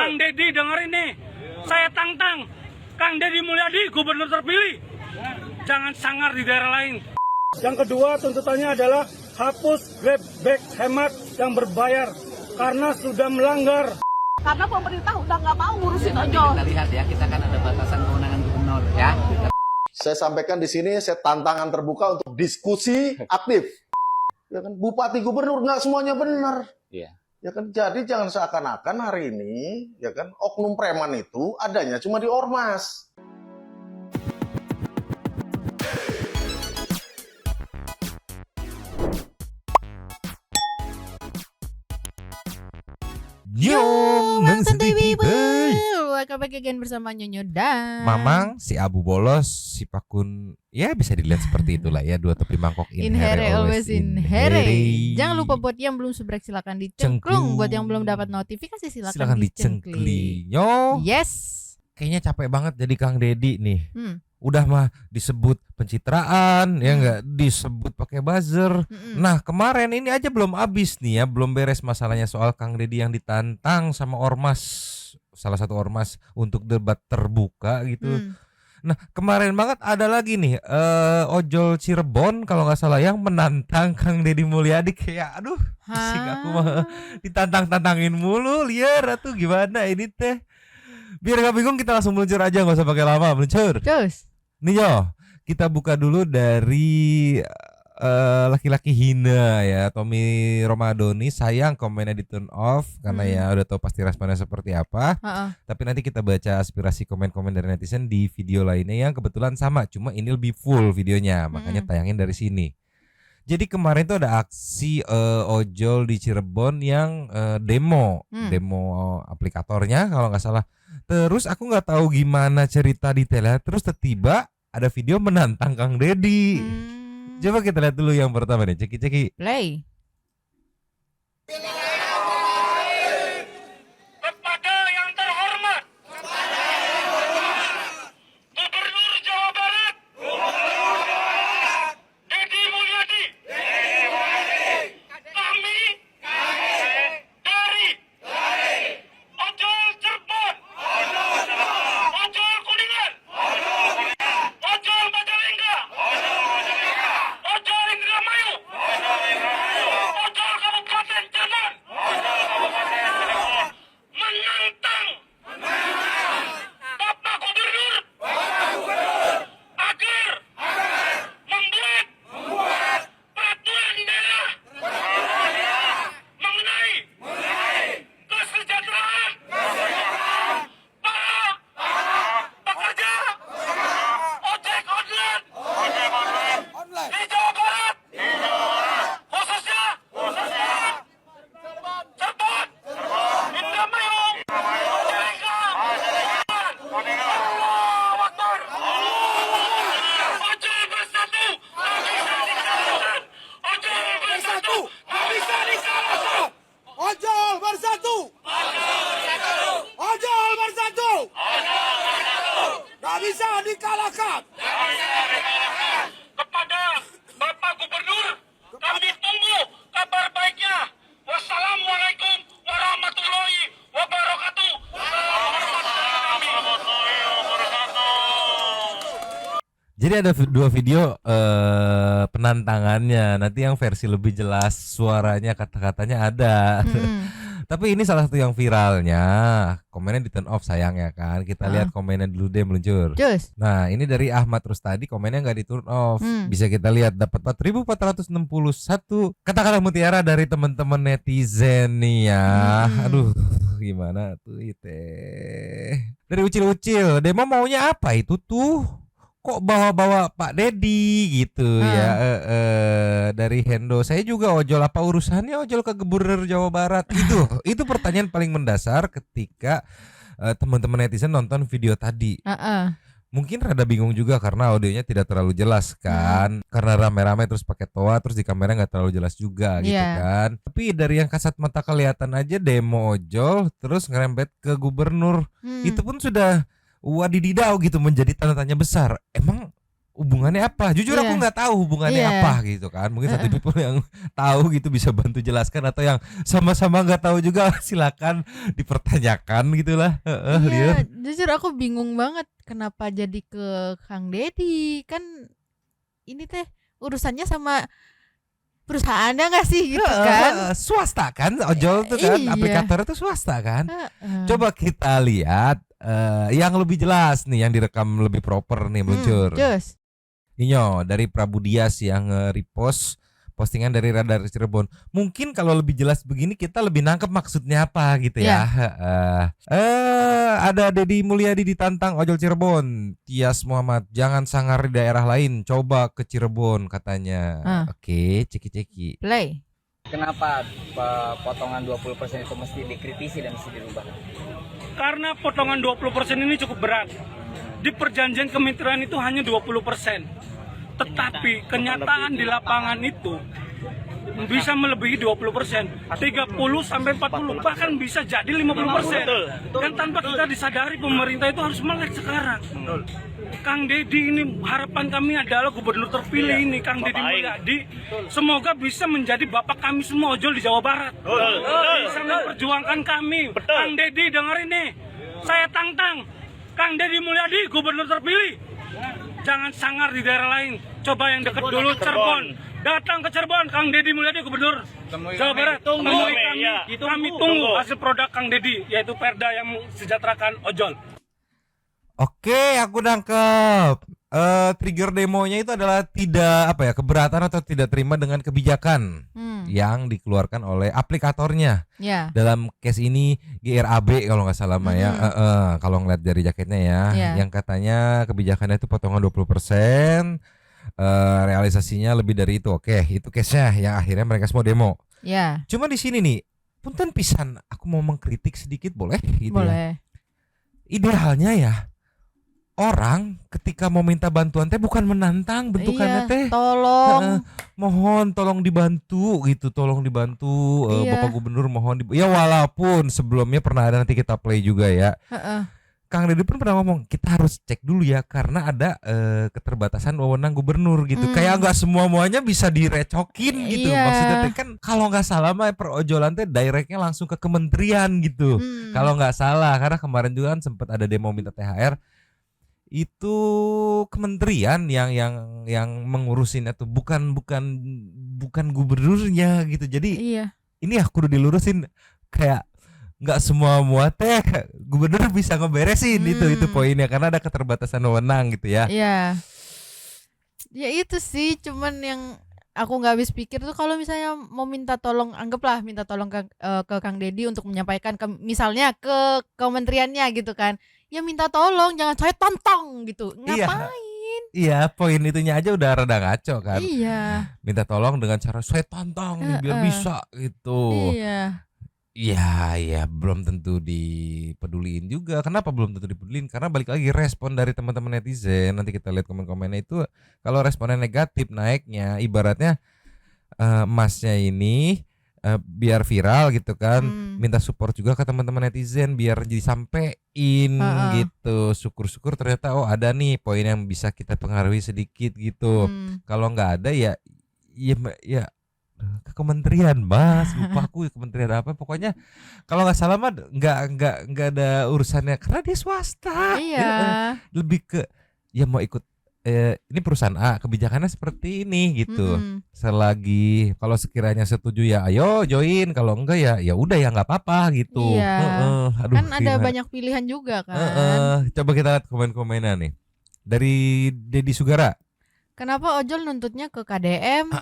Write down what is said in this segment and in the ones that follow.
Kang Deddy dengerin nih, saya tantang Kang Deddy Mulyadi gubernur terpilih, jangan sangar di daerah lain. Yang kedua tuntutannya adalah hapus grab bag hemat yang berbayar karena sudah melanggar. Karena pemerintah udah nggak mau ngurusin ojol. Kita lihat ya, kita kan ada batasan kewenangan gubernur ya. Saya sampaikan di sini, saya tantangan terbuka untuk diskusi aktif. Ya kan, bupati gubernur nggak semuanya benar. Iya. Ya kan, jadi jangan seakan-akan hari ini, ya kan, oknum preman itu adanya cuma di ormas. Yo, Mang Santai People. Welcome back again bersama Nyonyo dan Mamang, si Abu Bolos, si Pakun, ya bisa dilihat seperti itulah ya, dua topi mangkok in here always in here. Jangan lupa buat yang belum subscribe silakan dicengklung. Buat yang belum dapat notifikasi silakan dicengkling. Yo, Yes. kayaknya capek banget jadi Kang Deddy nih. Hmm. Udah mah disebut pencitraan, ya nggak disebut pakai buzzer. Nah kemarin ini aja belum habis nih ya, belum beres masalahnya soal Kang Deddy yang ditantang sama ormas, salah satu ormas untuk debat terbuka gitu. Nah kemarin banget ada lagi nih ojol Cirebon kalau nggak salah yang menantang Kang Deddy Mulyadi, kayak aduh pusing aku mah ditantang-tantangin mulu, liar atuh gimana ini teh. Biar gak bingung kita langsung meluncur aja, nggak usah pakai lama, meluncur. Terus Nih yo, kita buka dulu dari laki-laki hina ya, Tommy Romadoni. Sayang komennya di turn off karena ya udah tahu pasti responnya seperti apa. Tapi nanti kita baca aspirasi komen-komen dari netizen di video lainnya yang kebetulan sama, cuma ini lebih full videonya, makanya tayangin dari sini. Jadi kemarin tuh ada aksi ojol di Cirebon yang demo aplikatornya kalau nggak salah. Terus aku nggak tahu gimana cerita detailnya. Terus tiba ada video menantang Kang Deddy. Coba kita lihat dulu yang pertama nih, ceki. play. Kepada yang terhormat Gubernur Jawa Barat Deddy Mulyadi, kami dari ojol Cirebon, ojol Kuningan, ojol Majalengka, ojol Indramayu, ojol Kabupaten Cirebon menantang Bapak Gubernur agar membuat peraturan daerah mengenai kesejahteraan para pekerja ojek online di Jawa Barat, khususnya Cirebon, Indramayu, Majalengka, Allahu Akbar. Ojol bersatu, tak bisa dikalahkan. Ojol bersatu, tak bisa dikalahkan. Ojol bersatu. Ojol bersatu. Gak bisa dikalahkan. Kepada Bapak Gubernur, kami tunggu kabar baiknya. Wassalamualaikum warahmatullahi wabarakatuh. Jadi ada dua video penantangannya. Nanti yang versi lebih jelas suaranya, kata-katanya ada. Tapi ini salah satu yang viralnya. Komennya di turn off sayang ya kan. Kita lihat komennya dulu deh, meluncur. Terus Nah ini dari Ahmad Rustadi, komennya nggak di turn off. Bisa kita lihat dapat 4.461 kata-kata mutiara dari teman-teman netizen nih ya. Aduh gimana tuh itu. Dari Ucil-Ucil, demo maunya apa itu tuh? Kok bawa-bawa Pak Deddy gitu ya. Dari Hendo, saya juga ojol, apa urusannya ojol ke Gubernur Jawa Barat? Itu pertanyaan paling mendasar ketika teman-teman netizen nonton video tadi. Mungkin rada bingung juga karena audionya tidak terlalu jelas kan, karena rame-rame terus pakai toa, terus di kamera nggak terlalu jelas juga gitu kan. Tapi dari yang kasat mata kelihatan aja demo ojol terus ngerembet ke gubernur, itu pun sudah wadididau gitu, menjadi tanda tanya besar. Emang hubungannya apa? Jujur aku Iya. nggak tahu hubungannya Iya. apa gitu kan. Mungkin satu people yang tahu gitu bisa bantu jelaskan, atau yang sama-sama nggak tahu juga silakan dipertanyakan gitulah. Iya, Liur. jujur aku bingung banget kenapa jadi ke Kang Deddy. Kan ini teh urusannya sama perusahaannya nggak sih gitu kan? Swasta kan, ojol tuh kan, Iya. aplikator itu swasta kan. Heeh. Coba kita lihat yang lebih jelas nih, yang direkam lebih proper nih meluncur. Cus. Inyo dari Prabu Dias yang repost postingan dari Radar Cirebon. Mungkin kalau lebih jelas begini kita lebih nangkep maksudnya apa gitu ya. Ada Deddy Mulyadi ditantang ojol Cirebon. Tias Muhammad, jangan sangar di daerah lain, coba ke Cirebon katanya. Oke, ceki-ceki. Play. Kenapa potongan 20% itu mesti dikritisi dan mesti dirubah? Karena potongan 20% ini cukup berat. Di perjanjian kementerian itu hanya 20%. Tetapi kenyataan di lapangan itu bisa melebihi 20%, 30 sampai 40, bahkan bisa jadi 50%. Dan tanpa kita disadari pemerintah itu harus melek sekarang. Kang Deddy ini harapan kami adalah gubernur terpilih ini, Kang Deddy Mulyadi. Semoga bisa menjadi bapak kami semua ojol di Jawa Barat. Bisa memperjuangkan kami. Kang Deddy dengar ini, saya tantang Kang Deddy Mulyadi gubernur terpilih. Jangan sangar di daerah lain. Coba yang dekat dulu Cirebon. Datang ke Cirebon, Kang Deddy Mulyadi gubernur Jawa Barat. Temui kami. Kami tunggu hasil produk Kang Deddy, yaitu Perda yang mensejahterakan ojol. Oke, aku nangkep. Trigger demonya itu adalah tidak keberatan atau tidak terima dengan kebijakan yang dikeluarkan oleh aplikatornya. Ya. Dalam case ini GRAB kalau nggak salah ya. Kalau ngeliat dari jaketnya ya, yang katanya kebijakannya itu potongan 20%, realisasinya lebih dari itu. Oke, itu case-nya yang akhirnya mereka semua demo. Ya. Cuma di sini nih, punten pisan, aku mau mengkritik sedikit boleh gitu ya. Boleh. Idealnya ya, orang ketika mau minta bantuan teh bukan menantang bentukannya teh. Tolong. Mohon tolong dibantu gitu, tolong dibantu Bapak Gubernur mohon ya, walaupun sebelumnya pernah ada, nanti kita play juga ya. Kang Deddy pun pernah ngomong kita harus cek dulu ya karena ada keterbatasan wewenang gubernur gitu. Kayak nggak semuanya bisa direcokin gitu. Maksudnya teh kan kalau nggak salah mah perojolan teh directnya langsung ke kementerian gitu. Kalau nggak salah, karena kemarin juga kan sempat ada demo minta THR. Itu kementerian yang mengurusin itu, bukan gubernurnya gitu. Jadi ini aku udah dilurusin, kayak nggak semua teh gubernur bisa ngeberesin itu poinnya, karena ada keterbatasan wewenang gitu ya. Iya. Ya itu sih, cuman yang aku nggak habis pikir tuh kalau misalnya mau minta tolong, anggaplah minta tolong ke Kang Deddy untuk menyampaikan misalnya ke kementeriannya gitu kan. Ya minta tolong, jangan saya tantang gitu. Ngapain? Iya, poin itunya aja udah rada ngaco kan. Iya. Minta tolong dengan cara saya tantang nih biar bisa gitu. Iya. Ya belum tentu dipeduliin juga. Kenapa belum tentu dipeduliin? Karena balik lagi respon dari teman-teman netizen. Nanti kita lihat komen-komennya itu, kalau responnya negatif naiknya, ibaratnya Masnya ini biar viral gitu kan, minta support juga ke teman-teman netizen biar disampein gitu. Syukur-syukur ternyata ada nih poin yang bisa kita pengaruhi sedikit gitu. Kalau nggak ada ya ke kementerian, Mas, lupa aku kementerian apa, pokoknya kalau nggak salah mah nggak ada urusannya karena dia swasta. Iya. Lebih ke ya mau ikut ini perusahaan A, kebijakannya seperti ini gitu. Selagi kalau sekiranya setuju ya ayo join, kalau enggak ya udah ya nggak apa-apa gitu. Iya. Aduh, kan ada gimana? banyak pilihan juga kan. Coba kita lihat komen-komenan nih dari Deddy Sugara. Kenapa ojol nuntutnya ke KDM?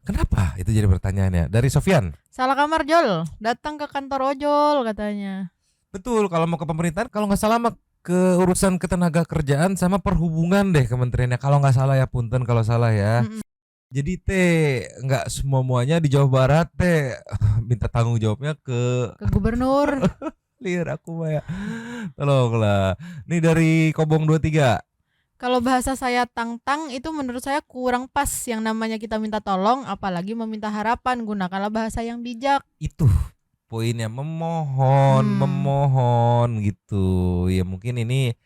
Kenapa? Itu jadi pertanyaannya. Dari Sofyan. Salah kamar Jol, datang ke kantor ojol katanya. Betul, kalau mau ke pemerintahan, kalau nggak salah mah ke urusan ketenaga kerjaan sama perhubungan deh kementeriannya, kalau nggak salah ya, punten kalau salah ya. Jadi teh nggak semuanya di Jawa Barat teh minta tanggung jawabnya ke gubernur. Liar aku mah ya. Tolonglah. Nih dari Kobong 23. Kalau bahasa saya tantang itu menurut saya kurang pas. Yang namanya kita minta tolong, apalagi meminta harapan, gunakanlah bahasa yang bijak. Itu poinnya, memohon gitu. Ya mungkin ini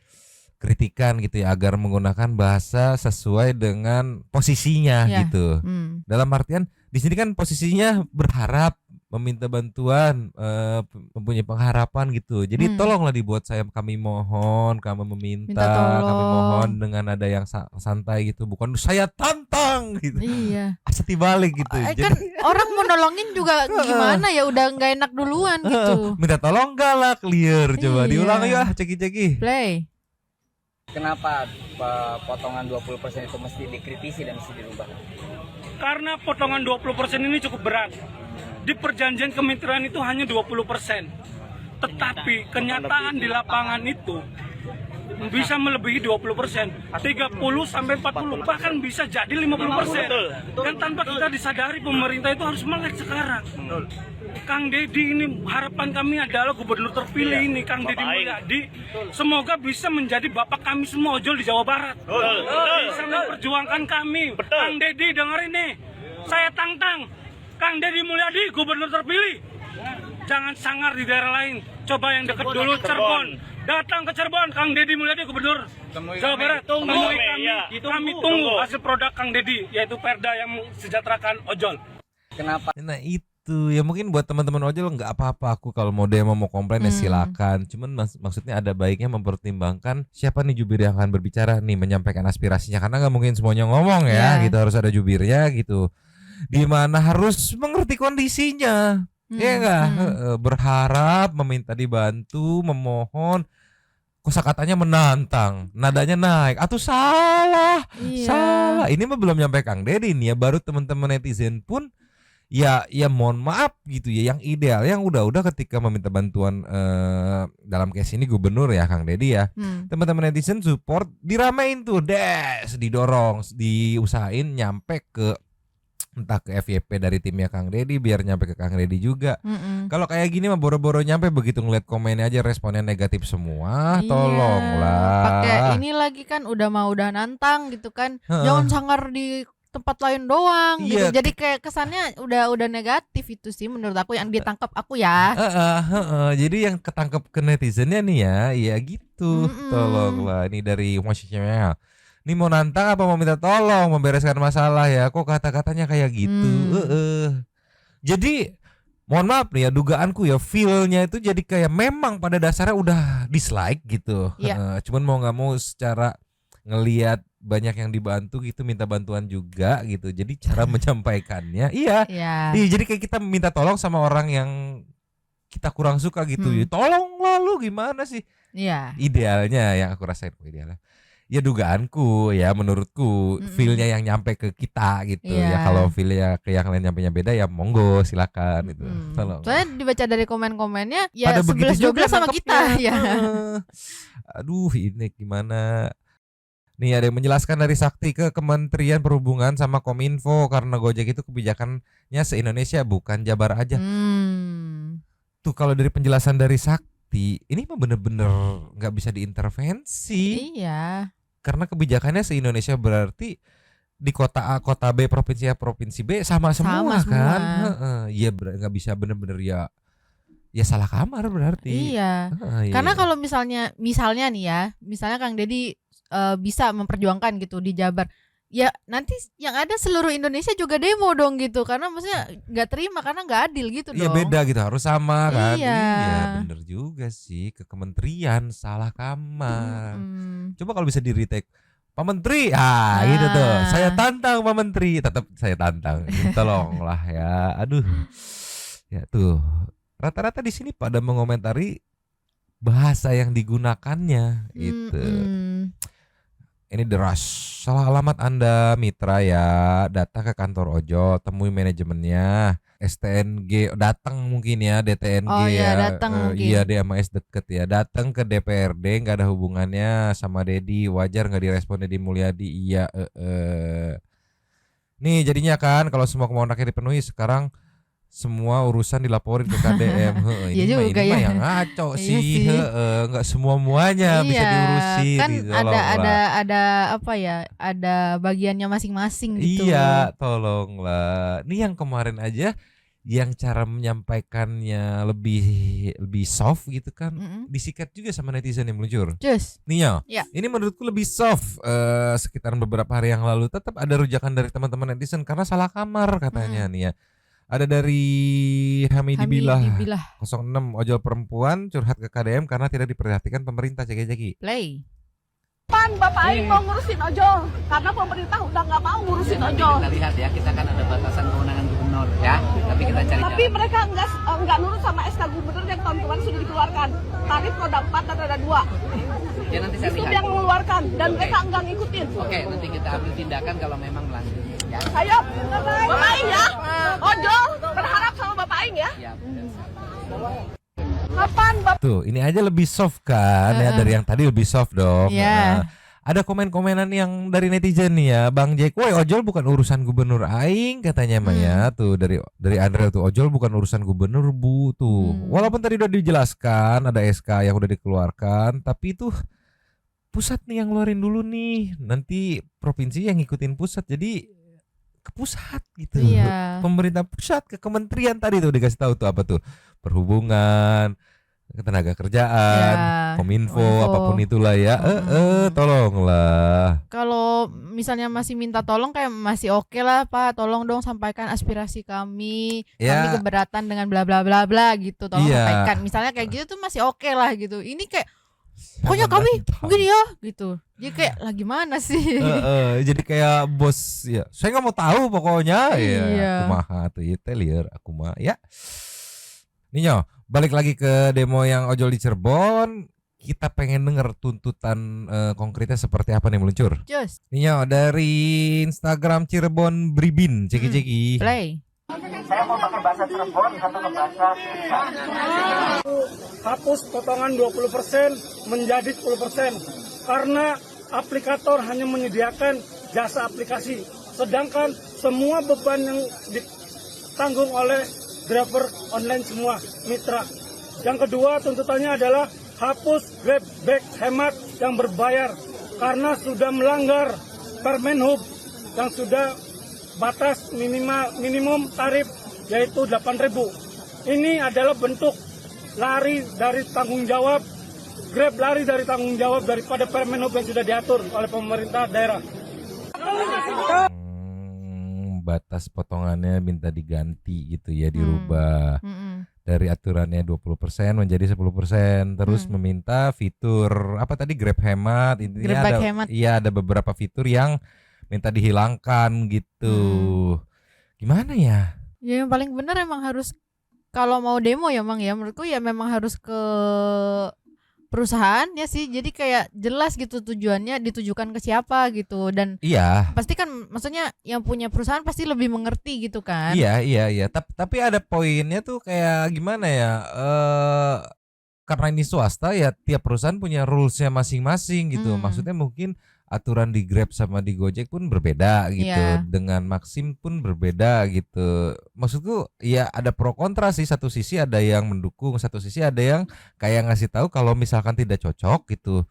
kritikan gitu ya agar menggunakan bahasa sesuai dengan posisinya Ya. gitu. Dalam artian di sini kan posisinya berharap, meminta bantuan, mempunyai pengharapan gitu. Jadi tolonglah dibuat kami mohon, kami meminta, Minta tolong. kami mohon dengan nada yang santai gitu, bukan saya tantang gitu. Iya. Asati balik gitu. Kan orang mau nolongin juga gimana ya, udah nggak enak duluan gitu. Minta tolong galak, clear. Coba Iya. diulang ya, ceki-ceki. Play. Kenapa potongan 20% itu mesti dikritisi dan mesti dirubah? Karena potongan 20% ini cukup berat. Di perjanjian kementerian itu hanya 20%. Tetapi kenyataan di lapangan itu bisa melebihi 20%, 30 sampai 40, bahkan bisa jadi 50%. Dan tanpa kita disadari pemerintah itu harus melek sekarang. Kang Deddy ini harapan kami adalah gubernur terpilih ini, Kang Deddy Mulyadi, semoga bisa menjadi bapak kami semua ojol di Jawa Barat. Bisa memperjuangkan kami. Kang Deddy dengar ini, saya tantang Kang Deddy Mulyadi gubernur terpilih. Jangan sangar di daerah lain. Coba yang dekat dulu Cirebon. Datang ke Cirebon, Kang Deddy Mulyadi gubernur Jawa Barat. Temui kami. Kami tunggu hasil produk Kang Deddy, yaitu Perda yang mensejahterakan ojol. Kenapa Nah itu ya mungkin buat teman-teman ojol nggak apa-apa, aku kalau mau demo mau komplain ya silakan. Cuman maksudnya ada baiknya mempertimbangkan siapa nih jubir yang akan berbicara nih, menyampaikan aspirasinya, karena nggak mungkin semuanya ngomong ya gitu, harus ada jubirnya gitu. Dimana harus mengerti kondisinya. Ya enggak, berharap, meminta dibantu, memohon, kosakatanya menantang, nadanya naik, atau salah, salah. Ini mah belum nyampe Kang Deddy nih ya, baru teman-teman netizen pun ya mohon maaf gitu ya. Yang ideal, yang udah ketika meminta bantuan dalam case ini gubernur ya Kang Deddy ya, teman-teman netizen support, diramein tuh, didorong, diusahain nyampe ke entah ke FYP dari timnya Kang Deddy biar nyampe ke Kang Deddy juga. Kalau kayak gini mah boro-boro nyampe, begitu ngeliat komennya aja responnya negatif semua. Tolonglah. Pakai ini lagi kan udah nantang gitu kan. Jangan sangar di tempat lain doang gitu. Jadi kayak kesannya udah negatif itu sih menurut aku yang ditangkap aku ya. Jadi yang ketangkep ke netizennya nih ya gitu. Tolonglah, ini dari Washington. Ini mau nantang apa mau minta tolong membereskan masalah ya? Kok kata-katanya kayak gitu? Jadi mohon maaf nih ya, dugaanku ya feel-nya itu jadi kayak memang pada dasarnya udah dislike gitu. Cuman mau nggak mau secara ngelihat banyak yang dibantu gitu, minta bantuan juga gitu. Jadi cara menyampaikannya jadi kayak kita minta tolong sama orang yang kita kurang suka gitu. Ya, tolonglah lu, gimana sih? Idealnya yang aku rasain idealnya. Ya dugaanku ya, menurutku feel-nya yang nyampe ke kita gitu. Ya kalau feel-nya ke yang lain nyampenya beda ya monggo silakan gitu. Tolong. Soalnya dibaca dari komen-komennya ya Pada begitu 11-12 sama nangkepnya. kita ya. Aduh ini gimana? Nih ada yang menjelaskan dari Sakti ke Kementerian Perhubungan sama Kominfo, karena Gojek itu kebijakannya se-Indonesia bukan Jabar aja. Tuh kalau dari penjelasan dari Sakti, ini mah bener-bener nggak bisa diintervensi. Iya. Karena kebijakannya se-Indonesia, berarti di kota A, kota B, provinsi A, provinsi B sama semua kan. Iya nggak bisa bener-bener ya salah kamar berarti. Iya. Karena kalau misalnya nih ya, misalnya Kang Deddy bisa memperjuangkan gitu di Jabar, ya nanti yang ada seluruh Indonesia juga demo dong gitu, karena maksudnya nggak terima karena nggak adil gitu dong. Iya beda gitu, harus sama kan. Iya. Iya bener juga sih, ke kementerian salah kamar. Coba kalau bisa di retake, Pak Menteri, gitu tuh, saya tantang Pak Menteri, tetap saya tantang. Tolonglah ya, aduh, ya tuh rata-rata di sini pada mengomentari bahasa yang digunakannya gitu. Ini deras. Salah alamat Anda mitra ya, datang ke kantor ojol, temui manajemennya. STNG datang mungkin ya, DTNG datang mungkin. Iya, DMS deket ya. Datang ke DPRD, nggak ada hubungannya sama Deddy, wajar nggak direspon Deddy Mulyadi. Iya. Nih jadinya kan kalau semua kemohonan dipenuhi, sekarang semua urusan dilaporin ke KDM. Ini mah yang ngaco sih. Nggak semuanya bisa diurusin. Kan gitu, ada apa ya? Ada bagiannya masing-masing gitu. Iya, tolonglah. Nih yang kemarin aja yang cara menyampaikannya lebih soft gitu kan, disikat juga sama netizen yang meluncur. Cus. Nia, Ya. ini menurutku lebih soft. Sekitaran beberapa hari yang lalu tetap ada rujakan dari teman-teman netizen karena salah kamar katanya nih ya. Ada dari Hamidi Bilah 06, ojol perempuan curhat ke KDM karena tidak diperhatikan pemerintah. Ceki. Play. Pan Bapak Aing mau ngurusin ojol karena pemerintah udah nggak mau ngurusin ojol. Kita lihat ya, kita kan ada batasan kewenangan gubernur ya, tapi kita cari Tapi mereka nggak nurut sama SK gubernur yang tahun kemarin sudah dikeluarkan. Tarif roda 4 dan roda 2. ya, nanti saya Itu lihat. yang mengeluarkan dan Oke. mereka nggak ngikutin. Oke, nanti kita ambil tindakan kalau memang melanggar. Ya. Ayo, Bapak Aing ya. Ojol berharap sama Bapak Aing ya. Ya. Kapan Bapak Tuh, ini aja lebih soft kan ya, dari yang tadi lebih soft dong. Iya. Ada komen-komenan yang dari netizen nih ya, Bang Jack, woi ojol bukan urusan gubernur aing katanya mah ya. Tuh dari Andre tuh, ojol bukan urusan gubernur Bu tuh. Walaupun tadi udah dijelaskan ada SK yang udah dikeluarkan, tapi itu pusat nih yang ngeluarin dulu nih. Nanti provinsi yang ngikutin pusat. Jadi ke pusat gitu. Iya. Pemerintah pusat ke kementerian tadi tuh dikasih tahu tuh apa tuh? Perhubungan, ketenaga kerjaan, Kominfo, apapun itulah ya. Tolonglah. Kalau misalnya masih minta tolong kayak masih oke lah Pak, tolong dong sampaikan aspirasi kami. Ya. Kami keberatan dengan bla bla bla bla gitu. Tolong Iya. sampaikan. Misalnya kayak gitu tuh masih oke lah gitu. Ini kayak pokoknya kami begini ya gitu. Jadi kayak lagi mana sih? Jadi kayak bos ya. Saya nggak mau tahu pokoknya. Iya. Ya, kumaha tuh ya liar aku mah ya. Ninyo, balik lagi ke demo yang ojol di Cirebon. Kita pengen denger tuntutan konkretnya seperti apa nih meluncur. Just Ninyo dari Instagram Cirebon Bribin, ceki. play. Hapus potongan 20% menjadi 10% karena aplikator hanya menyediakan jasa aplikasi, sedangkan semua beban yang ditanggung oleh driver online semua mitra. Yang kedua tuntutannya adalah hapus Grabback hemat yang berbayar karena sudah melanggar Permenhub yang sudah batas minimum tarif yaitu 8.000. Ini adalah bentuk lari dari tanggung jawab, Grab lari dari tanggung jawab daripada Permenhub yang sudah diatur oleh pemerintah daerah. Batas potongannya minta diganti gitu ya, dirubah dari aturannya 20% menjadi 10%, terus meminta fitur apa tadi Grab hemat, intinya Grabback ada hemat. iya ada beberapa fitur yang minta dihilangkan gitu. Gimana ya? Ya yang paling benar emang harus kalau mau demo ya Mang ya, menurutku ya memang harus ke perusahaan ya sih. Jadi kayak jelas gitu tujuannya ditujukan ke siapa gitu, dan Iya. pasti kan maksudnya yang punya perusahaan pasti lebih mengerti gitu kan. Iya. Tapi ada poinnya tuh kayak gimana ya? Karena ini swasta ya tiap perusahaan punya rulesnya masing-masing gitu. Maksudnya mungkin aturan di Grab sama di Gojek pun berbeda gitu. Iya. Dengan Maxim pun berbeda gitu. Maksudku ya ada pro kontra sih. Satu sisi ada yang mendukung, satu sisi ada yang kayak ngasih tahu kalau misalkan tidak cocok gitu.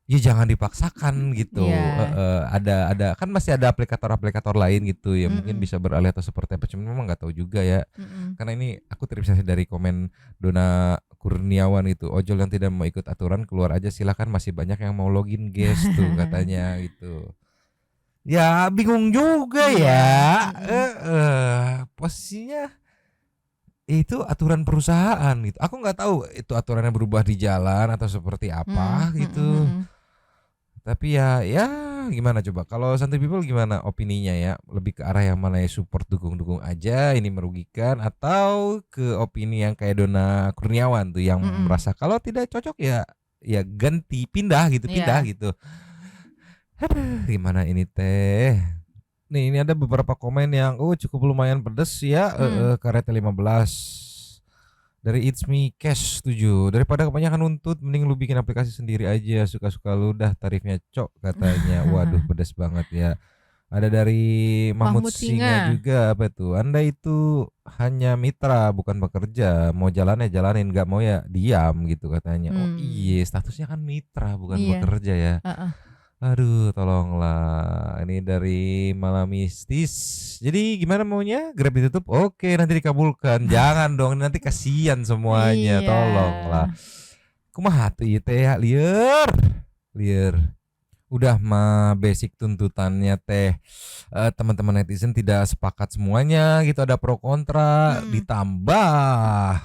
Ya jangan dipaksakan gitu. Iya. Ada kan masih ada aplikator lain gitu ya, mungkin bisa beralih atau seperti apa, cuma memang nggak tahu juga ya. Karena ini aku terinspirasi dari komen Dona Kurniawan itu, ojol yang tidak mau ikut aturan keluar aja silakan, masih banyak yang mau login guys tuh katanya gitu. Ya bingung juga ya. Posisinya itu aturan perusahaan gitu. Aku nggak tahu itu aturannya berubah di jalan atau seperti apa gitu. Tapi ya gimana coba? Kalau Santai People gimana opininya ya? Lebih ke arah yang mana ya, support dukung-dukung aja ini merugikan, atau ke opini yang kayak Dona Kurniawan tuh yang merasa kalau tidak cocok ya ganti, pindah gitu. Aduh, gimana ini teh? Nih ini ada beberapa komen yang cukup lumayan pedes ya. Karet 15 dari It's Me Cash 7, daripada kebanyakan nuntut mending lu bikin aplikasi sendiri aja, suka-suka lu dah, tarifnya cok katanya. Waduh pedes banget ya. Ada dari Mahmud Singa juga, apa tuh, Anda itu hanya mitra bukan bekerja, mau jalannya jalanin, nggak mau ya diam gitu katanya. Oh iya, statusnya kan mitra bukan bekerja ya. Aduh, tolonglah. Ini dari Malam Mistis. Jadi gimana maunya? Grab ditutup? Oke, nanti dikabulkan. Jangan dong, nanti kasihan semuanya. Iya. Tolonglah. Kumaha tuh ieu teh ya, lieur. Lieur. Udah mah basic tuntutannya teh teman-teman netizen tidak sepakat semuanya gitu, ada pro kontra, ditambah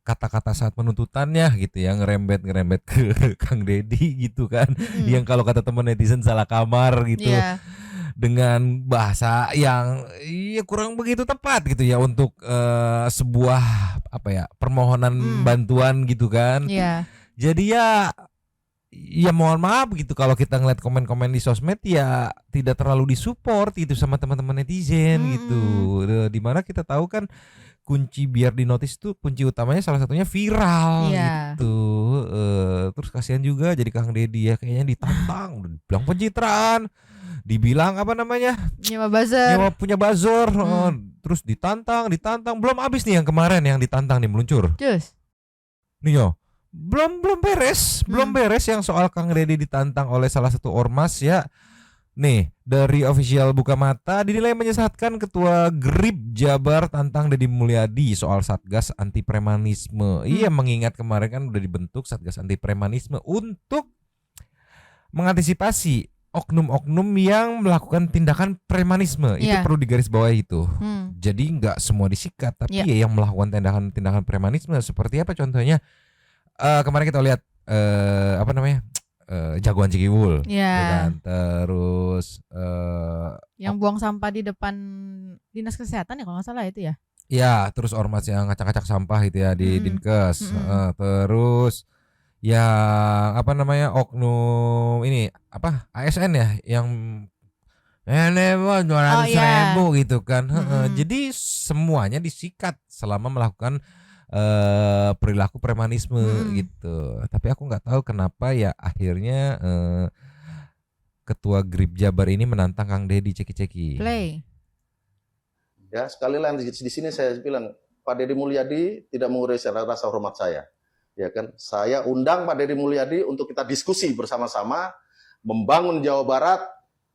kata-kata saat penuntutannya gitu ya, ngerembet ke Kang Deddy gitu kan, yang kalau kata teman netizen salah kamar gitu, Iya. dengan bahasa yang ya kurang begitu tepat gitu ya untuk sebuah apa ya, permohonan bantuan gitu kan. Iya. Jadi ya mohon maaf gitu kalau kita ngeliat komen-komen di sosmed ya tidak terlalu disupport gitu sama teman-teman netizen gitu. Dimana kita tahu kan kunci biar di notice tuh kunci utamanya salah satunya viral Iya. gitu. Terus kasihan juga jadi Kang Deddy ya, kayaknya ditantang, udah bilang pencitraan, dibilang apa namanya, Nyewa buzzer. nyewa punya buzzer, terus ditantang, belum habis nih yang kemarin yang ditantang nih meluncur. Cus. Nih yo, belum beres yang soal Kang Deddy ditantang oleh salah satu ormas ya. Nih, dari official Buka Mata dinilai menyesatkan Ketua GRIP Jabar tantang Deddy Mulyadi soal Satgas Anti Premanisme. Iya, mengingat kemarin kan udah dibentuk Satgas Anti Premanisme untuk mengantisipasi oknum-oknum yang melakukan tindakan premanisme. Itu Iya. perlu digarisbawahi itu. Jadi nggak semua disikat, tapi ya yang melakukan tindakan premanisme seperti apa contohnya? Kemarin kita lihat apa namanya? Jagoan Cikiwul, Iya. ya kan? Terus Yang buang sampah di depan dinas kesehatan ya kalau nggak salah itu ya. ya, terus ormas yang ngacak-ngacak sampah itu ya di Dinkes. Terus yang apa namanya, oknum ini apa, ASN ya yang ini 200.000 gitu kan. Jadi semuanya disikat selama melakukan perilaku premanisme gitu. Tapi aku nggak tahu kenapa ya akhirnya Ketua GRIP Jabar ini menantang Kang Deddy ceki-ceki. Play. Ya, sekali lagi di sini saya bilang Pak Deddy Mulyadi tidak mengurangi rasa hormat saya. Ya kan, saya undang Pak Deddy Mulyadi untuk kita diskusi bersama-sama membangun Jawa Barat,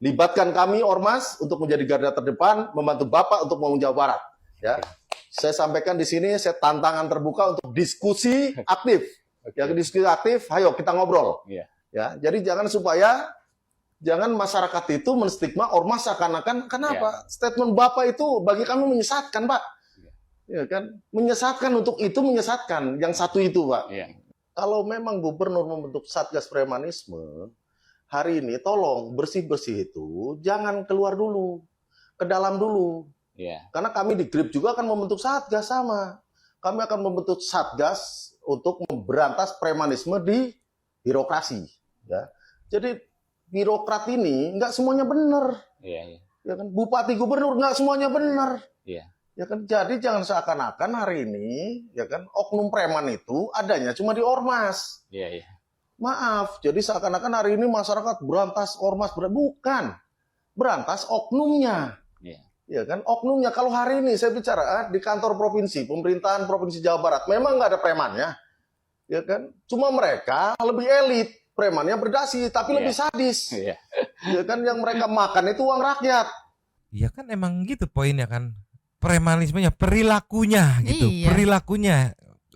libatkan kami ormas untuk menjadi garda terdepan, membantu Bapak untuk membangun Jawa Barat. Ya, saya sampaikan di sini, saya tantangan terbuka untuk diskusi aktif. Ya, diskusi aktif, ayo kita ngobrol. Ya, jadi jangan masyarakat itu menstigma ormas seakan-akan, kenapa? Statement Bapak itu bagi kami menyesatkan, Pak. Ya kan, menyesatkan, untuk itu menyesatkan. Yang satu itu, Pak. Kalau memang gubernur membentuk Satgas Premanisme, hari ini tolong bersih-bersih itu jangan keluar dulu, ke dalam dulu. Karena kami di GRIP juga akan membentuk Satgas sama. Kami akan membentuk Satgas untuk memberantas premanisme di birokrasi. Ya. Jadi birokrat ini nggak semuanya benar. Ya kan, bupati gubernur nggak semuanya benar. Ya kan, jadi jangan seakan-akan hari ini ya kan oknum preman itu adanya cuma di ormas. Maaf, jadi seakan-akan hari ini masyarakat berantas ormas, bukan. Berantas oknumnya. Ya kan, oknumnya. Kalau hari ini saya bicara di kantor provinsi, pemerintahan Provinsi Jawa Barat, memang nggak ada premannya. Ya kan, cuma mereka lebih elit, premannya berdasi, tapi lebih sadis. Ya kan, yang mereka makan itu uang rakyat. Iya kan, emang gitu poinnya kan. Premanismenya, perilakunya gitu. Iya. Perilakunya.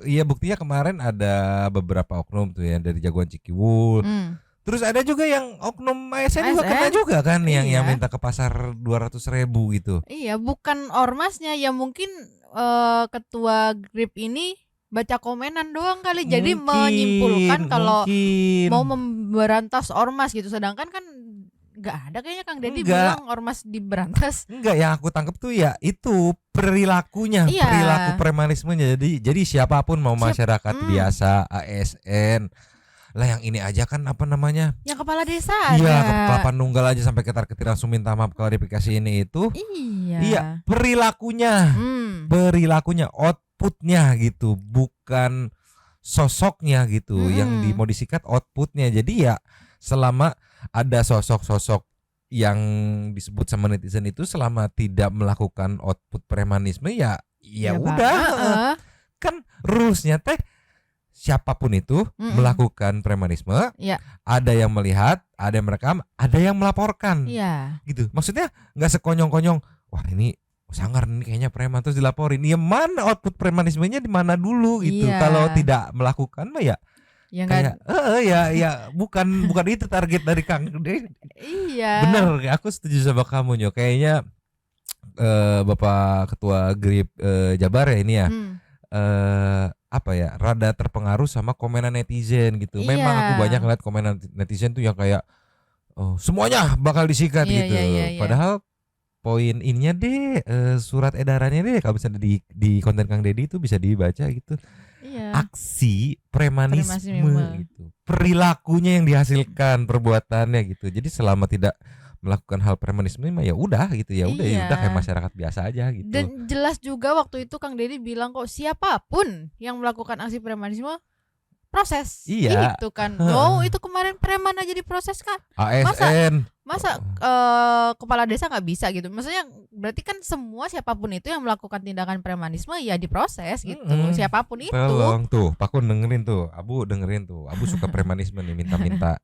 Iya, buktinya kemarin ada beberapa oknum tuh ya dari Jagoan Cikiwul. Terus ada juga yang oknum ASN juga kena juga kan, yang minta ke pasar 200.000 gitu. Iya, bukan ormasnya ya, mungkin ketua GRIP ini baca komenan doang kali, jadi menyimpulkan kalau mau memberantas ormas gitu, sedangkan kan nggak ada kayaknya Kang Deddy bilang ormas diberantas. Enggak, yang aku tangkep tuh ya itu perilakunya, perilaku premanismenya. Jadi siapapun mau masyarakat biasa, ASN lah, yang ini aja kan apa namanya, yang kepala desa iya, ada. Kelapa Nunggal aja sampai ketar-ketir langsung minta maaf klarifikasi ini itu. Iya. Perilakunya, outputnya gitu, bukan sosoknya gitu. Yang mau disikat outputnya. Jadi ya selama ada sosok-sosok yang disebut sama netizen itu selama tidak melakukan output premanisme ya udah. Kan rulesnya teh siapapun itu melakukan premanisme, Iya. ada yang melihat, ada yang merekam, ada yang melaporkan. Iya. Gitu. Maksudnya nggak sekonyong-konyong, wah ini sangar nih kayaknya preman terus dilaporin. Ya mana output premanismenya di mana dulu gitu. Iya. Kalau tidak melakukan mah ya Ya kayak enggak. ya bukan itu target dari Kang. Iya. Bener, aku setuju sama kamu Nyo. Kayaknya Bapak Ketua GRIP Jabar ya ini ya. Apa ya, rada terpengaruh sama komenan netizen gitu. Memang aku Iya. banyak ngeliat komenan netizen tuh yang kayak semuanya bakal disikat Iya, gitu. iya. Padahal poin ininya deh, surat edarannya deh kalau bisa di konten Kang Deddy itu bisa dibaca gitu. Iya. Aksi premanisme Premanisme. gitu. Perilakunya yang dihasilkan, perbuatannya gitu. Jadi selama tidak melakukan hal premanisme mah ya udah gitu, ya udah Iya. kayak masyarakat biasa aja gitu. Dan jelas juga waktu itu Kang Deddy bilang kok siapapun yang melakukan aksi premanisme proses. Iya. Gitu kan. Oh, itu kemarin preman aja diproses kan. ASN. Masa kepala desa nggak bisa gitu? Maksudnya berarti kan semua siapapun itu yang melakukan tindakan premanisme ya diproses gitu. Siapapun itu. Tolong tuh, Pak Kun dengerin tuh, Abu dengerin tuh. Abu suka premanisme nih, minta-minta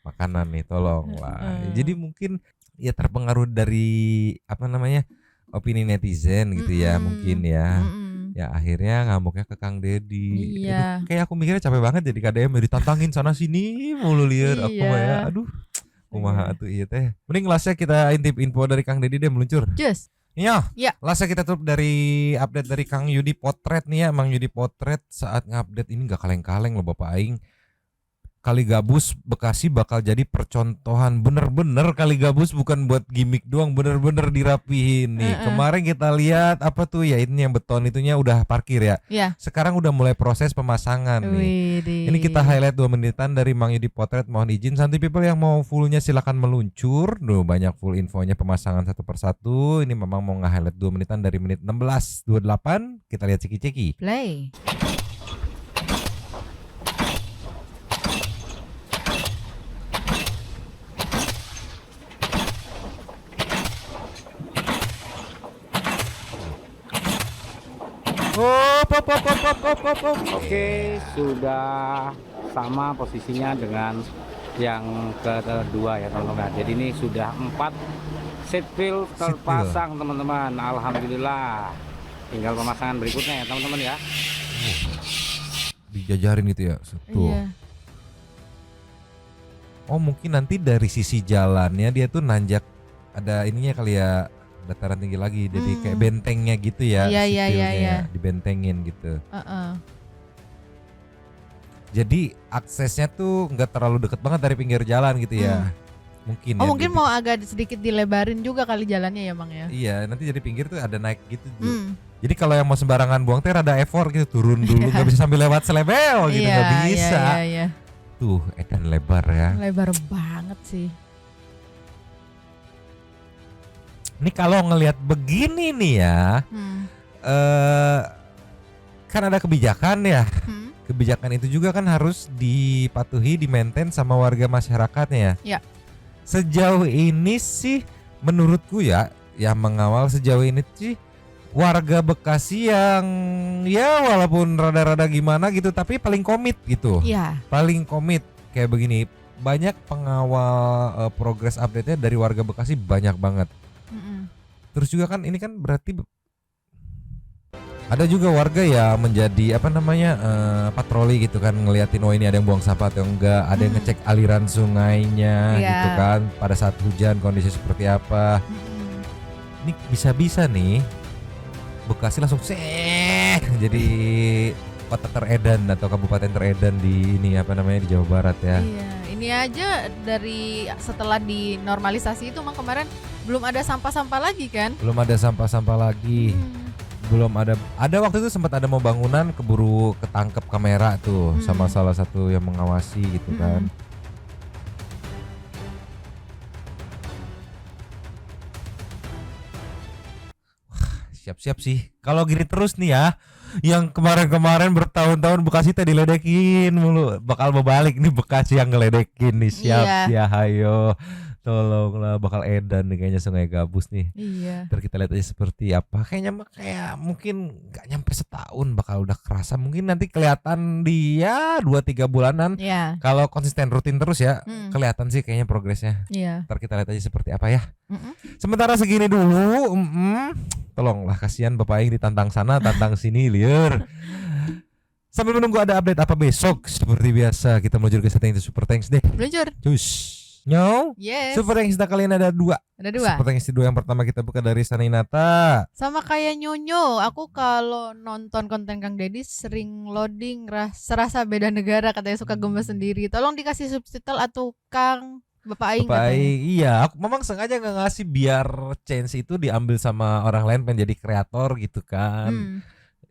makanan nih, tolong lah. Jadi mungkin ya terpengaruh dari apa namanya opini netizen gitu ya, mungkin ya. Ya akhirnya ngamuknya ke Kang Deddy. Iya. Aduh, kayak aku mikirnya capek banget jadi KDM ditantangin sana sini mulu liar aku mah ya. Aduh. Kumaha tuh iya teh. Mending lasnya kita intip info dari Kang Deddy deh meluncur. Just. Iya. Ya. Lasnya kita tutup dari update dari Kang Yudi Potret nih ya. Mang Yudi Potret saat ngupdate ini gak kaleng-kaleng loh Bapak Aing. Kali Gabus Bekasi bakal jadi percontohan, bener-bener Kali Gabus bukan buat gimmick doang, bener-bener dirapihin nih. Kemarin kita lihat apa tuh ya, ini yang beton itunya udah parkir ya. Iya. Sekarang udah mulai proses pemasangan nih. Widih. Ini kita highlight 2 menitan dari Mang Yudi Potret. Mohon izin Santi People yang mau fullnya silakan meluncur. Duh, banyak full infonya pemasangan satu persatu. Ini memang mau nge-highlight 2 menitan dari menit 16:28. Kita lihat ceki-ceki. Play. Oke, sudah sama posisinya dengan yang kedua ya teman-teman. Jadi ini sudah 4 seat wheel terpasang teman-teman. Alhamdulillah. Tinggal pemasangan berikutnya ya teman-teman ya. Dijajarin gitu ya. Tuh. Iya. Oh, mungkin nanti dari sisi jalannya dia tuh nanjak, ada ininya kali ya, dataran tinggi lagi, jadi kayak bentengnya gitu ya. Iya, iya, sipilnya, iya. dibentengin gitu. Jadi aksesnya tuh nggak terlalu deket banget dari pinggir jalan gitu ya. Mungkin Oh ya, mungkin mau agak sedikit dilebarin juga kali jalannya ya Bang ya. Iya, nanti jadi pinggir tuh ada naik gitu tuh. Jadi kalau yang mau sembarangan buang teh ada effort gitu, turun dulu, nggak bisa sambil lewat selebel gitu, nggak bisa. Iya. Tuh, edan lebar ya. Lebar banget sih. Ini kalau ngelihat begini nih ya, kan ada kebijakan ya. Kebijakan itu juga kan harus dipatuhi, di-maintain sama warga masyarakatnya ya. Ya. Sejauh ini sih menurutku ya, yang mengawal sejauh ini sih warga Bekasi yang ya walaupun rada-rada gimana gitu tapi paling komit gitu. Iya. Paling komit kayak begini. Banyak pengawal progres update-nya dari warga Bekasi banyak banget. Terus juga kan ini kan berarti ada juga warga ya menjadi apa namanya patroli gitu kan, ngeliatin oh ini ada yang buang sampah atau enggak, ada yang ngecek aliran sungainya gitu kan pada saat hujan kondisi seperti apa. Ini bisa-bisa nih Bekasi langsung jadi kota teredan atau kabupaten teredan di ini apa namanya di Jawa Barat ya. Iya, ini aja dari setelah dinormalisasi itu Mang kemarin belum ada sampah-sampah lagi kan? Belum ada sampah-sampah lagi. Belum ada waktu itu sempat ada mau bangunan keburu ketangkep kamera tuh sama salah satu yang mengawasi gitu kan. Siap-siap sih. Kalau gini terus nih ya, yang kemarin-kemarin bertahun-tahun Bekasi teh diledekin mulu, bakal berbalik nih Bekasi yang ngeledekin nih. Siap ya, hayo. Tolonglah, bakal edan nih kayaknya Sungai Gabus nih. Iya. Ntar kita lihat aja seperti apa. Kayaknya mah kayak mungkin gak nyampe setahun bakal udah kerasa. Mungkin nanti kelihatan dia 2-3 bulanan. Iya. Kalau konsisten rutin terus ya, Mm. kelihatan sih kayaknya progresnya. Iya. Ntar kita lihat aja seperti apa ya. Mm-mm. Sementara segini dulu. Tolonglah, kasihan Bapak Aing ditantang sana, tantang sini, liar. Sambil menunggu ada update apa besok, seperti biasa kita meluncur ke setting Super Thanks deh. Meluncur. Cus. Nyo. Yes. Super Thanks kita kali ini ada 2. Ada 2. Super Thanks 2 yang pertama kita buka dari Saninata. Sama kayak Nyonyo, aku kalau nonton konten Kang Deddy sering loading serasa beda negara, katanya suka gemes sendiri. Tolong dikasih subtitle atau Kang Bapak Aing Bapak katanya. Aing, iya, aku memang sengaja nggak ngasih biar chance itu diambil sama orang lain pengen jadi kreator gitu kan.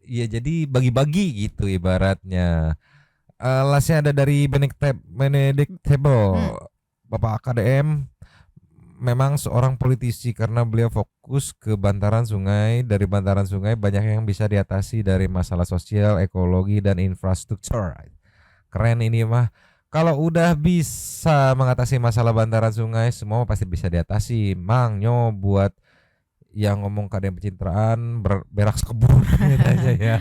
Iya, jadi bagi-bagi gitu ibaratnya. Lastnya ada dari Benedict Table. Bapak AKDM memang seorang politisi karena beliau fokus ke bantaran sungai. Dari bantaran sungai banyak yang bisa diatasi dari masalah sosial, ekologi, dan infrastruktur. Keren ini mah. Kalau udah bisa mengatasi masalah bantaran sungai, semua pasti bisa diatasi. Mang Nyo buat yang ngomong KDM pencitraan berak sekebun katanya ya.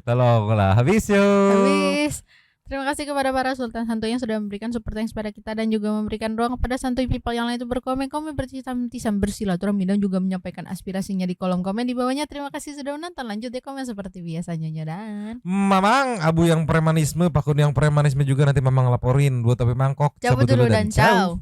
Tolonglah, habis yuk. Habis. Terima kasih kepada para Sultan Santuy yang sudah memberikan super thanks pada kita dan juga memberikan ruang kepada Santuy people yang lain itu berkomen-komen, bercisam-cisam, bersilaturahmi dan juga menyampaikan aspirasinya di kolom komen di bawahnya. Terima kasih sudah menonton. Lanjut ya komen seperti biasanya dan Mamang, abu yang premanisme, pakun yang premanisme juga nanti Mamang laporin. 2 topi mangkok. cabut dulu dan ciao.